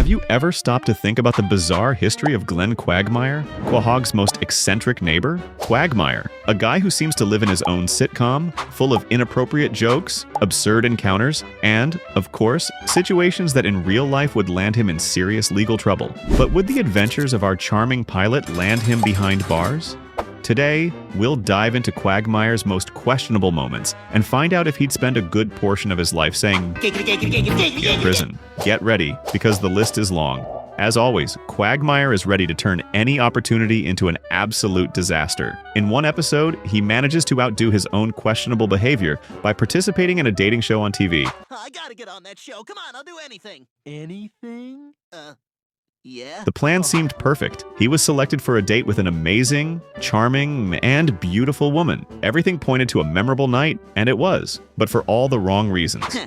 you ever stopped to think about the bizarre history of Glenn Quagmire, Quahog's most eccentric neighbor? Quagmire, a guy who seems to live in his own sitcom, full of inappropriate jokes, absurd encounters, and, of course, situations that in real life would land him in serious legal trouble. But would the adventures of our charming pilot land him behind bars? Today, we'll dive into Quagmire's most questionable moments and find out if he'd spend a good portion of his life saying prison. Get ready, because the list is long. As always, Quagmire is ready to turn any opportunity into an absolute disaster. In one episode, he manages to outdo his own questionable behavior by participating in a dating show on TV. I gotta get on that show. Come on, I'll do anything. Anything? Yeah? The plan seemed perfect. He was selected for a date with an amazing, charming, and beautiful woman. Everything pointed to a memorable night, and it was, but for all the wrong reasons.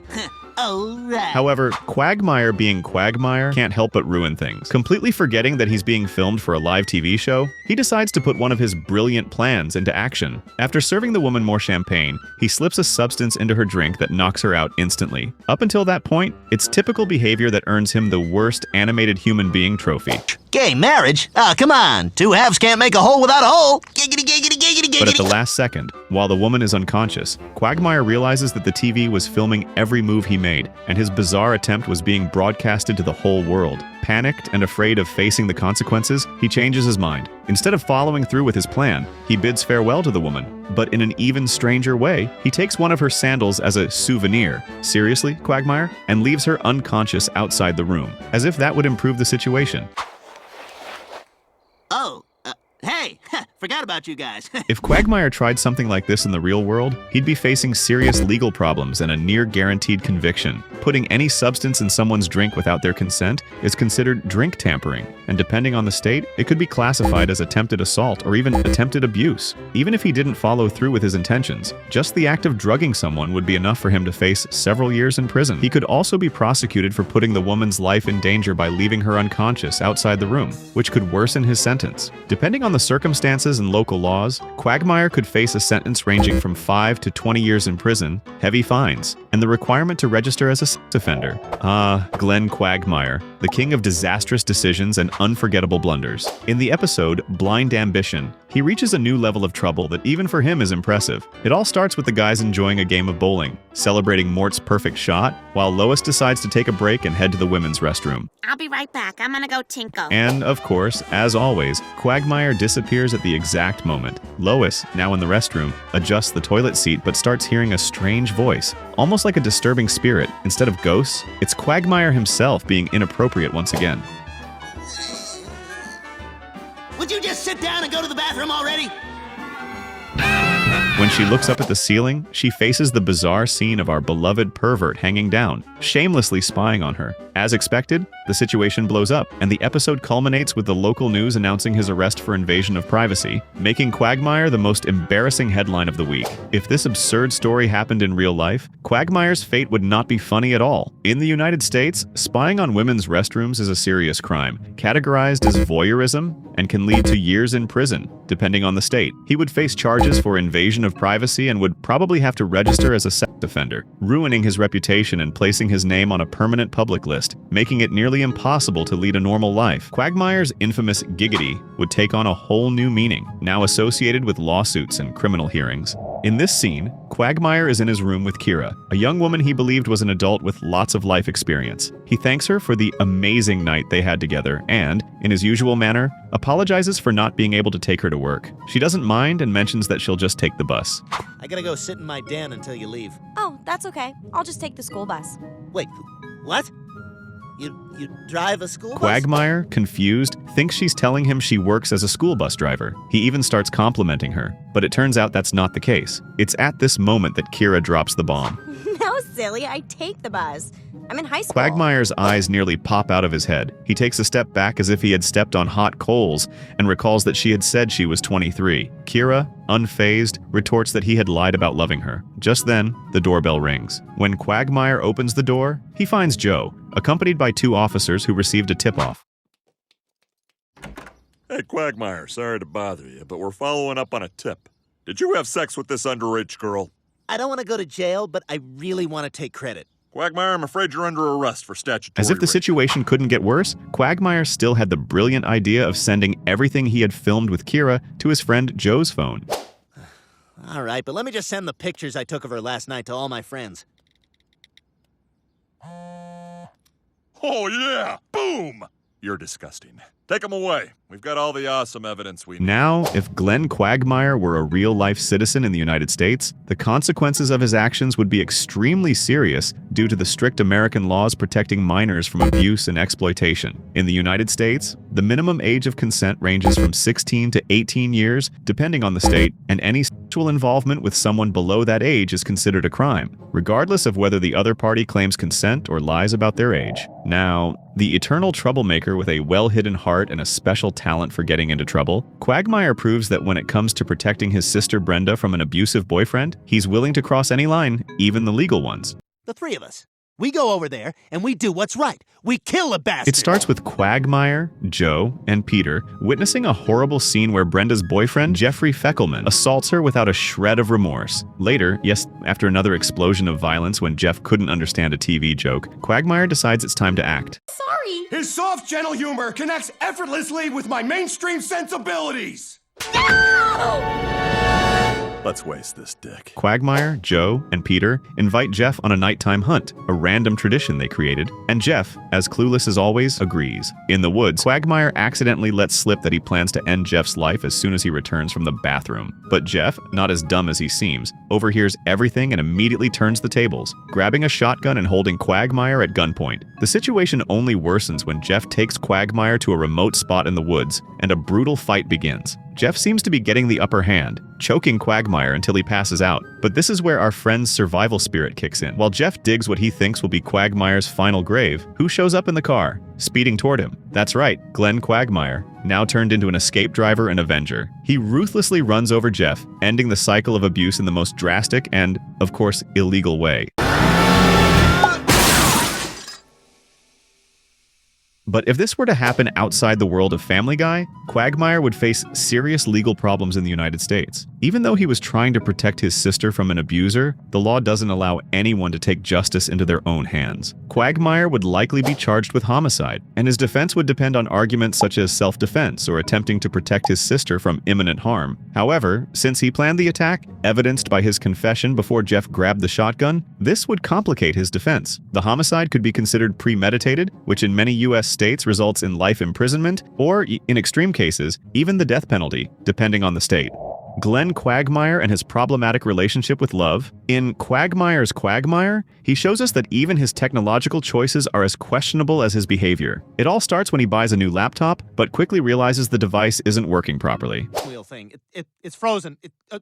Alright. However, Quagmire being Quagmire can't help but ruin things. Completely forgetting that he's being filmed for a live TV show, he decides to put one of his brilliant plans into action. After serving the woman more champagne, he slips a substance into her drink that knocks her out instantly. Up until that point, it's typical behavior that earns him the worst animated human being trophy. Gay marriage? Ah, come on. Two halves can't make a whole without a hole. Giggity, giggity, giggity, giggity. But at the last second, while the woman is unconscious, Quagmire realizes that the TV was filming every move he made, and his bizarre attempt was being broadcasted to the whole world. Panicked and afraid of facing the consequences, he changes his mind. Instead of following through with his plan, he bids farewell to the woman. But in an even stranger way, he takes one of her sandals as a souvenir. Seriously, Quagmire? And leaves her unconscious outside the room, as if that would improve the situation. Oh, hey, forgot about you guys. If Quagmire tried something like this in the real world, he'd be facing serious legal problems and a near-guaranteed conviction. Putting any substance in someone's drink without their consent is considered drink tampering, and depending on the state, it could be classified as attempted assault or even attempted abuse. Even if he didn't follow through with his intentions, just the act of drugging someone would be enough for him to face several years in prison. He could also be prosecuted for putting the woman's life in danger by leaving her unconscious outside the room, which could worsen his sentence. Depending on the circumstances and local laws, Quagmire could face a sentence ranging from 5 to 20 years in prison, heavy fines, and the requirement to register as a sex offender. Ah, Glenn Quagmire, the king of disastrous decisions and unforgettable blunders. In the episode Blind Ambition, he reaches a new level of trouble that even for him is impressive. It all starts with the guys enjoying a game of bowling, celebrating Mort's perfect shot, while Lois decides to take a break and head to the women's restroom. I'll be right back. I'm gonna go tinkle. And, of course, as always, Quagmire disappears at the exact moment. Lois, now in the restroom, adjusts the toilet seat but starts hearing a strange voice, almost like a disturbing spirit. Instead of ghosts, it's Quagmire himself being inappropriate once again. Would you just sit down and go to the bathroom already? When she looks up at the ceiling, she faces the bizarre scene of our beloved pervert hanging down, shamelessly spying on her. As expected, the situation blows up, and the episode culminates with the local news announcing his arrest for invasion of privacy, making Quagmire the most embarrassing headline of the week. If this absurd story happened in real life, Quagmire's fate would not be funny at all. In the United States, spying on women's restrooms is a serious crime, categorized as voyeurism, and can lead to years in prison, depending on the state. He would face charges for invasion of privacy and would probably have to register as a sex offender, ruining his reputation and placing his name on a permanent public list, making it nearly impossible to lead a normal life. Quagmire's infamous giggity would take on a whole new meaning, now associated with lawsuits and criminal hearings. In this scene, Quagmire is in his room with Kira, a young woman he believed was an adult with lots of life experience. He thanks her for the amazing night they had together and, in his usual manner, apologizes for not being able to take her to work. She doesn't mind and mentions that she'll just take the bus. I gotta go sit in my den until you leave. Oh, that's okay. I'll just take the school bus. Wait, what? You drive a school bus? Quagmire, confused, thinks she's telling him she works as a school bus driver. He even starts complimenting her, but it turns out that's not the case. It's at this moment that Kira drops the bomb. No, silly. I take the bus. I'm in high school. Quagmire's eyes nearly pop out of his head. He takes a step back as if he had stepped on hot coals and recalls that she had said she was 23. Kira, unfazed, retorts that he had lied about loving her. Just then, the doorbell rings. When Quagmire opens the door, he finds Joe, accompanied by 2 officers who received a tip-off. Hey, Quagmire, sorry to bother you, but we're following up on a tip. Did you have sex with this underage girl? I don't want to go to jail, but I really want to take credit. Quagmire, I'm afraid you're under arrest for statutory As if the rape. situation couldn't get worse, Quagmire still had the brilliant idea of sending everything he had filmed with Kira to his friend Joe's phone. All right, but let me just send the pictures I took of her last night to all my friends. Oh, yeah! Boom! You're disgusting. Take them away. We've got all the awesome evidence we need. Now, if Glenn Quagmire were a real-life citizen in the United States, the consequences of his actions would be extremely serious due to the strict American laws protecting minors from abuse and exploitation. In the United States, the minimum age of consent ranges from 16 to 18 years, depending on the state, and any sexual involvement with someone below that age is considered a crime, regardless of whether the other party claims consent or lies about their age. Now, the eternal troublemaker with a well-hidden heart and a special talent for getting into trouble, Quagmire proves that when it comes to protecting his sister Brenda from an abusive boyfriend, he's willing to cross any line, even the legal ones. The three of us. We go over there, and we do what's right. We kill a bastard. It starts with Quagmire, Joe, and Peter witnessing a horrible scene where Brenda's boyfriend, Jeffrey Feckelman, assaults her without a shred of remorse. Later, yes, after another explosion of violence when Jeff couldn't understand a TV joke, Quagmire decides it's time to act. Sorry. His soft, gentle humor connects effortlessly with my mainstream sensibilities. Let's waste this dick. Quagmire, Joe, and Peter invite Jeff on a nighttime hunt, a random tradition they created, and Jeff, as clueless as always, agrees. In the woods, Quagmire accidentally lets slip that he plans to end Jeff's life as soon as he returns from the bathroom. But Jeff, not as dumb as he seems, overhears everything and immediately turns the tables, grabbing a shotgun and holding Quagmire at gunpoint. The situation only worsens when Jeff takes Quagmire to a remote spot in the woods, and a brutal fight begins. Jeff seems to be getting the upper hand, choking Quagmire until he passes out. But this is where our friend's survival spirit kicks in. While Jeff digs what he thinks will be Quagmire's final grave, who shows up in the car, speeding toward him? That's right, Glenn Quagmire, now turned into an escape driver and avenger. He ruthlessly runs over Jeff, ending the cycle of abuse in the most drastic and, of course, illegal way. But if this were to happen outside the world of Family Guy, Quagmire would face serious legal problems in the United States. Even though he was trying to protect his sister from an abuser, the law doesn't allow anyone to take justice into their own hands. Quagmire would likely be charged with homicide, and his defense would depend on arguments such as self-defense or attempting to protect his sister from imminent harm. However, since he planned the attack, evidenced by his confession before Jeff grabbed the shotgun, this would complicate his defense. The homicide could be considered premeditated, which in many U.S. states results in life imprisonment, or, in extreme cases, even the death penalty, depending on the state. Glenn Quagmire and his problematic relationship with love. In Quagmire's Quagmire, he shows us that even his technological choices are as questionable as his behavior. It all starts when he buys a new laptop, but quickly realizes the device isn't working properly. Wheel thing. It's frozen.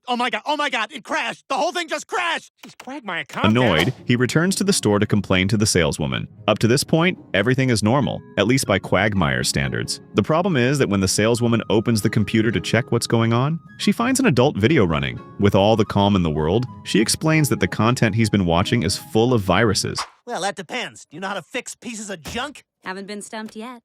Oh my god, it crashed. The whole thing just crashed. Jeez, Quagmire, calm Annoyed, he returns to the store to complain to the saleswoman. Up to this point, everything is normal, at least by Quagmire's standards. The problem is that when the saleswoman opens the computer to check what's going on, she finds an adult video running. With all the calm in the world, she explains that the content he's been watching is full of viruses. Well, that depends. Do you know how to fix pieces of junk? Haven't been stumped yet.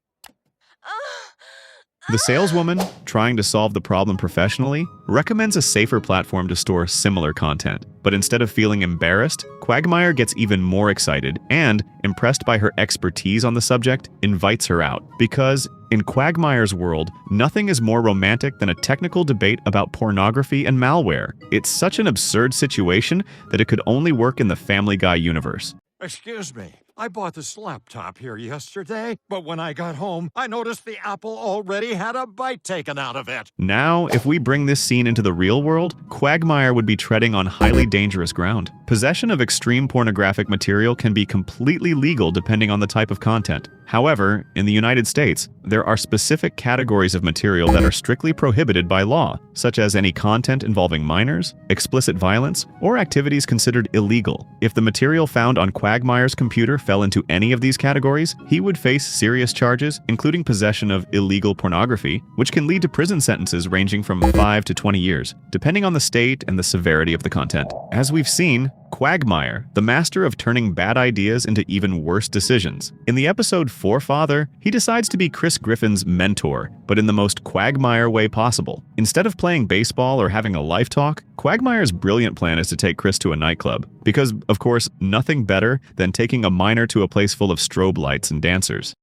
The saleswoman, trying to solve the problem professionally, recommends a safer platform to store similar content. But instead of feeling embarrassed, Quagmire gets even more excited and, impressed by her expertise on the subject, invites her out. Because, in Quagmire's world, nothing is more romantic than a technical debate about pornography and malware. It's such an absurd situation that it could only work in the Family Guy universe. Excuse me. I bought this laptop here yesterday, but when I got home, I noticed the apple already had a bite taken out of it. Now, if we bring this scene into the real world, Quagmire would be treading on highly dangerous ground. Possession of extreme pornographic material can be completely legal depending on the type of content. However, in the United States, there are specific categories of material that are strictly prohibited by law, such as any content involving minors, explicit violence, or activities considered illegal. If the material found on Quagmire's computer fell into any of these categories, he would face serious charges, including possession of illegal pornography, which can lead to prison sentences ranging from 5 to 20 years, depending on the state and the severity of the content. As we've seen, Quagmire, the master of turning bad ideas into even worse decisions. In the episode Forefather, he decides to be Chris Griffin's mentor, but in the most Quagmire way possible. Instead of playing baseball or having a life talk, Quagmire's brilliant plan is to take Chris to a nightclub. Because, of course, nothing better than taking a minor to a place full of strobe lights and dancers.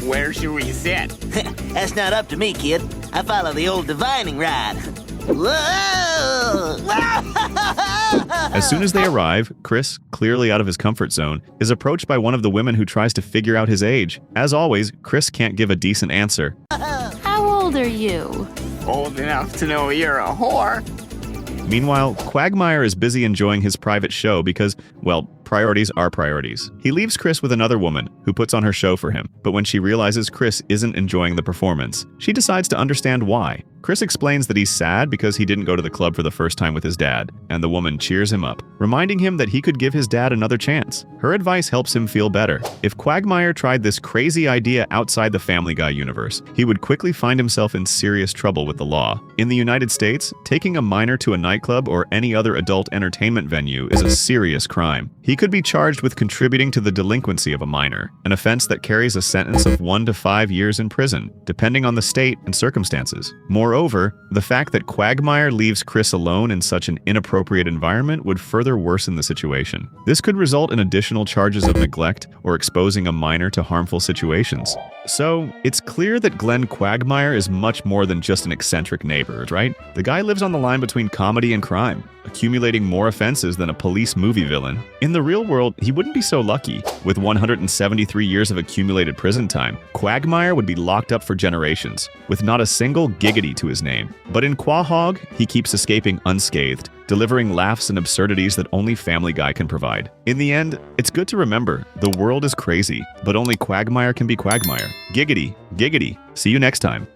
Where should we sit? That's not up to me, kid. I follow the old divining rod. Whoa! As soon as they arrive, Chris, clearly out of his comfort zone, is approached by one of the women who tries to figure out his age. As always, Chris can't give a decent answer. How old are you? Old enough to know you're a whore. Meanwhile, Quagmire is busy enjoying his private show because, well, priorities are priorities. He leaves Chris with another woman who puts on her show for him, but when she realizes Chris isn't enjoying the performance, she decides to understand why. Chris explains that he's sad because he didn't go to the club for the first time with his dad, and the woman cheers him up, reminding him that he could give his dad another chance. Her advice helps him feel better. If Quagmire tried this crazy idea outside the Family Guy universe, he would quickly find himself in serious trouble with the law. In the United States, taking a minor to a nightclub or any other adult entertainment venue is a serious crime. He could be charged with contributing to the delinquency of a minor, an offense that carries a sentence of 1 to 5 years in prison, depending on the state and circumstances. Moreover, the fact that Quagmire leaves Chris alone in such an inappropriate environment would further worsen the situation. This could result in additional charges of neglect or exposing a minor to harmful situations. So, it's clear that Glenn Quagmire is much more than just an eccentric neighbor, right? The guy lives on the line between comedy and crime, accumulating more offenses than a police movie villain. In the real world, he wouldn't be so lucky. With 173 years of accumulated prison time, Quagmire would be locked up for generations, with not a single giggity to his name. But in Quahog, he keeps escaping unscathed, delivering laughs and absurdities that only Family Guy can provide. In the end, it's good to remember, the world is crazy, but only Quagmire can be Quagmire. Giggity, giggity. See you next time.